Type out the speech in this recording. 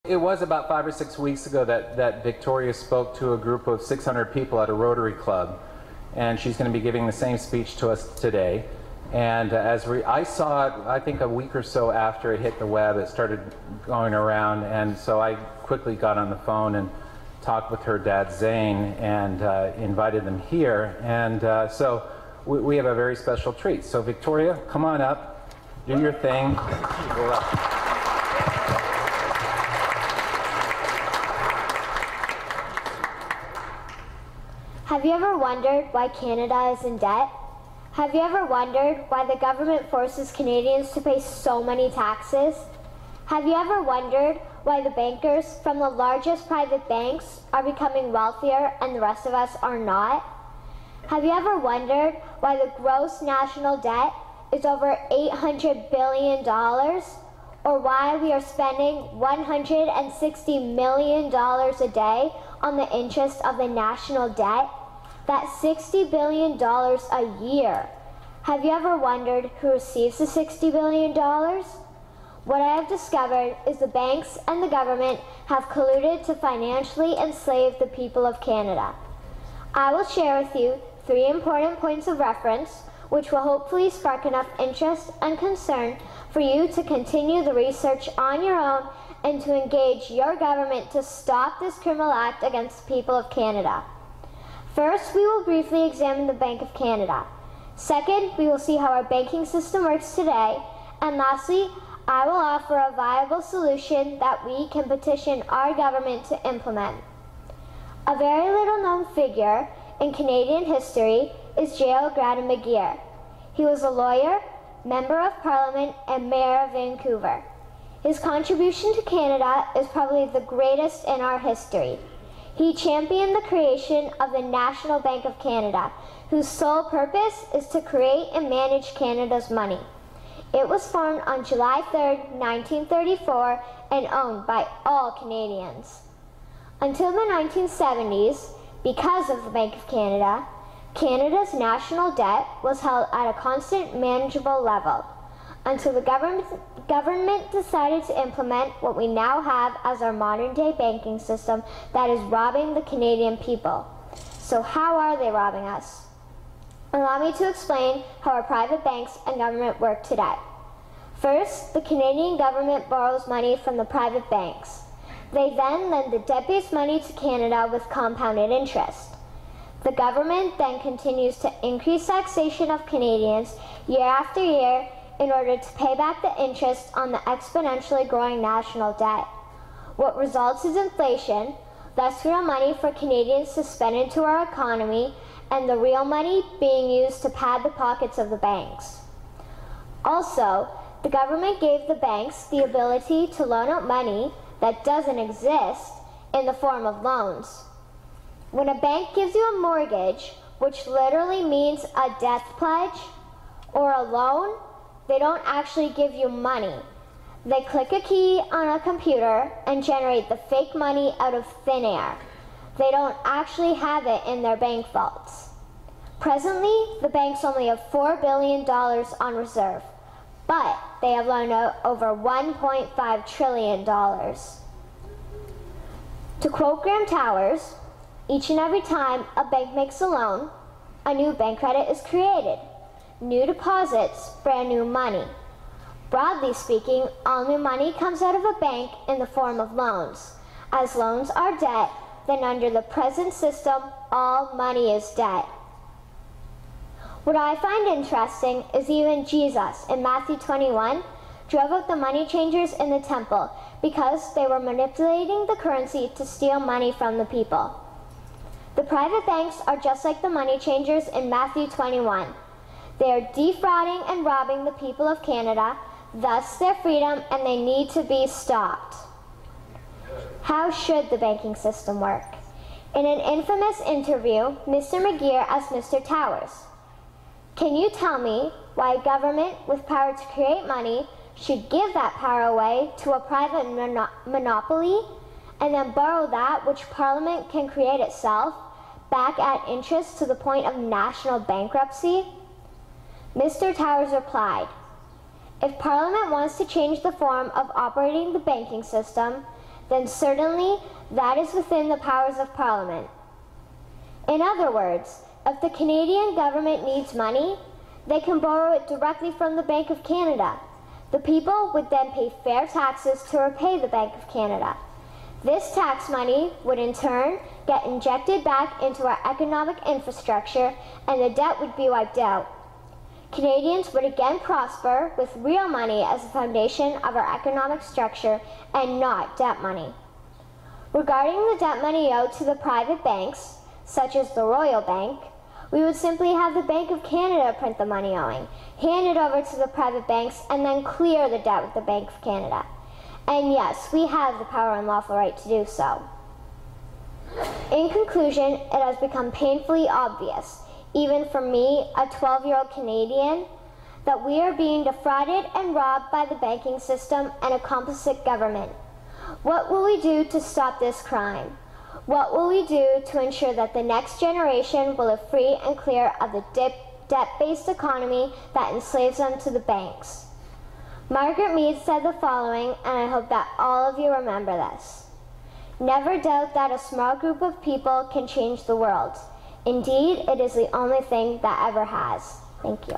It was about 5 or 6 weeks ago that Victoria spoke to a group of 600 people at a Rotary Club, and she's going to be giving the same speech to us today. And I saw it, I think a week or so after it hit the web, it started going around, and so I quickly got on the phone and talked with her dad Zane and invited them here. And so we have a very special treat. So Victoria, come on up, do your thing. Go up. Have you ever wondered why Canada is in debt? Have you ever wondered why the government forces Canadians to pay so many taxes? Have you ever wondered why the bankers from the largest private banks are becoming wealthier and the rest of us are not? Have you ever wondered why the gross national debt is over $800 billion? Or why we are spending $160 million a day on the interest of the national debt? That's $60 billion a year. Have you ever wondered who receives the $60 billion? What I have discovered is the banks and the government have colluded to financially enslave the people of Canada. I will share with you 3 important points of reference, which will hopefully spark enough interest and concern for you to continue the research on your own and to engage your government to stop this criminal act against the people of Canada. First, we will briefly examine the Bank of Canada. Second, we will see how our banking system works today. And lastly, I will offer a viable solution that we can petition our government to implement. A very little known figure in Canadian history is J.L. Gradon McGeer. He was a lawyer, Member of Parliament, and Mayor of Vancouver. His contribution to Canada is probably the greatest in our history. He championed the creation of the National Bank of Canada, whose sole purpose is to create and manage Canada's money. It was formed on July 3, 1934, and owned by all Canadians. Until the 1970s, because of the Bank of Canada, Canada's national debt was held at a constant, manageable level, until the government decided to implement what we now have as our modern-day banking system that is robbing the Canadian people. So how are they robbing us? Allow me to explain how our private banks and government work today. First, the Canadian government borrows money from the private banks. They then lend the debt-based money to Canada with compounded interest. The government then continues to increase taxation of Canadians year after year in order to pay back the interest on the exponentially growing national debt. What results is inflation, less real money for Canadians to spend into our economy, and the real money being used to pad the pockets of the banks. Also, the government gave the banks the ability to loan out money that doesn't exist in the form of loans. When a bank gives you a mortgage, which literally means a death pledge, or a loan, they don't actually give you money. They click a key on a computer and generate the fake money out of thin air. They don't actually have it in their bank vaults. Presently, the banks only have $4 billion on reserve, but they have loaned out over $1.5 trillion. To quote Graham Towers, each and every time a bank makes a loan, a new bank credit is created. New deposits, brand new money. Broadly speaking, all new money comes out of a bank in the form of loans. As loans are debt, then under the present system, all money is debt. What I find interesting is even Jesus, in Matthew 21, drove out the money changers in the temple because they were manipulating the currency to steal money from the people. The private banks are just like the money changers in Matthew 21. They are defrauding and robbing the people of Canada, thus their freedom, and they need to be stopped. How should the banking system work? In an infamous interview, Mr. McGeer asked Mr. Towers, "Can you tell me why a government with power to create money should give that power away to a private monopoly and then borrow that which Parliament can create itself back at interest to the point of national bankruptcy?" Mr. Towers replied, "If Parliament wants to change the form of operating the banking system, then certainly that is within the powers of Parliament. In other words, if the Canadian government needs money, they can borrow it directly from the Bank of Canada. The people would then pay fair taxes to repay the Bank of Canada. This tax money would in turn get injected back into our economic infrastructure and the debt would be wiped out. Canadians would again prosper with real money as the foundation of our economic structure and not debt money. Regarding the debt money owed to the private banks, such as the Royal Bank, we would simply have the Bank of Canada print the money owing, hand it over to the private banks, and then clear the debt with the Bank of Canada. And yes, we have the power and lawful right to do so. In conclusion, it has become painfully obvious, even for me, a 12-year-old Canadian, that we are being defrauded and robbed by the banking system and a complicit government. What will we do to stop this crime? What will we do to ensure that the next generation will live free and clear of the debt-based economy that enslaves them to the banks? Margaret Mead said the following, and I hope that all of you remember this. Never doubt that a small group of people can change the world. Indeed, it is the only thing that ever has. Thank you.